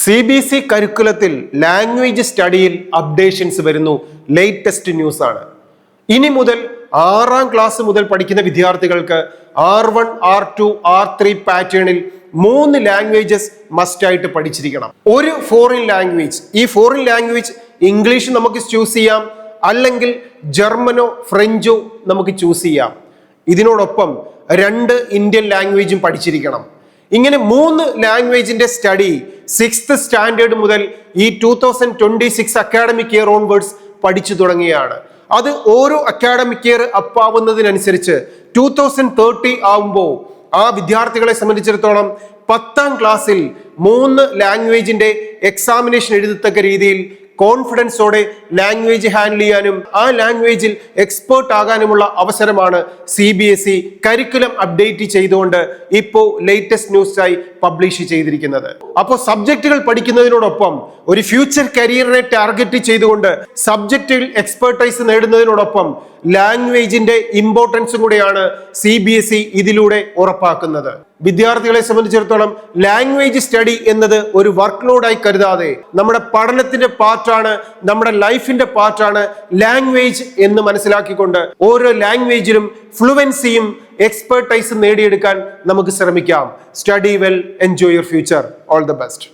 CBSE കരിക്കുലത്തിൽ language സ്റ്റഡിയിൽ updations വരുന്നു. Latest news ആണ്. ഇനി മുതൽ 6ാം ക്ലാസ് മുതൽ പഠിക്കുന്ന വിദ്യാർത്ഥികൾക്ക് R1, R2, R3 പാറ്റേണിൽ 3 ലാംഗ്വേജസ് മസ്റ്റ് ആയിട്ട് പഠിച്ചിരിക്കണം. ഒരു ഫോറിൻ ലാംഗ്വേജ്, ഈ ഫോറിൻ ലാംഗ്വേജ് ഇംഗ്ലീഷ് നമുക്ക് ചൂസ് ചെയ്യാം, അല്ലെങ്കിൽ ജർമ്മനോ ഫ്രഞ്ചോ നമുക്ക് ചൂസ് ചെയ്യാം. ഇതിനോടൊപ്പം 2 ഇന്ത്യൻ ലാംഗ്വേജും പഠിച്ചിരിക്കണം. ഇങ്ങനെ 3 ലാംഗ്വേജിന്റെ സ്റ്റഡി 6th സ്റ്റാൻഡേർഡ് മുതൽ ഈ 2026 അക്കാഡമിക് ഇയർ ഓൺവേർഡ്സ് പഠിച്ചു തുടങ്ങിയാണ്. അത് ഓരോ അക്കാഡമിക് ഇയർ അപ്പാവുന്നതിനനുസരിച്ച് 2030 ആവുമ്പോൾ ആ വിദ്യാർത്ഥികളെ സംബന്ധിച്ചിടത്തോളം 10ാം ക്ലാസ്സിൽ 3 ലാംഗ്വേജിന്റെ എക്സാമിനേഷൻ എഴുതത്തക്ക രീതിയിൽ കോൺഫിഡൻസോടെ ലാംഗ്വേജ് ഹാൻഡിൽ ചെയ്യാനും ആ ലാംഗ്വേജിൽ എക്സ്പേർട്ട് ആകാനുമുള്ള അവസരമാണ് CBSE കരിക്കുലം അപ്ഡേറ്റ് ചെയ്തുകൊണ്ട് ഇപ്പോൾ ലേറ്റസ്റ്റ് ന്യൂസായി പബ്ലിഷ് ചെയ്തിരിക്കുന്നത്. അപ്പോൾ സബ്ജക്റ്റുകൾ പഠിക്കുന്നതിനോടൊപ്പം ഒരു ഫ്യൂച്ചർ കരിയറിനെ ടാർഗറ്റ് ചെയ്തുകൊണ്ട് സബ്ജക്റ്റിൽ എക്സ്പെർട്ടൈസ് നേടുന്നതിനോടൊപ്പം ലാംഗ്വേജിന്റെ ഇമ്പോർട്ടൻസും കൂടെയാണ് CBSE ഇതിലൂടെ ഉറപ്പാക്കുന്നത്. വിദ്യാർത്ഥികളെ സംബന്ധിച്ചിടത്തോളം ലാംഗ്വേജ് സ്റ്റഡി എന്നത് ഒരു വർക്ക് ലോഡായി കരുതാതെ നമ്മുടെ പഠനത്തിന്റെ പാർട്ടാണ്, നമ്മുടെ ലൈഫിന്റെ പാർട്ടാണ് ലാംഗ്വേജ് എന്ന് മനസ്സിലാക്കിക്കൊണ്ട് ഓരോ ലാംഗ്വേജിലും ഫ്ലുവൻസിയും എക്സ്പെർട്ടൈസും നേടിയെടുക്കാൻ നമുക്ക് ശ്രമിക്കാം. Study well, enjoy your future. All the best.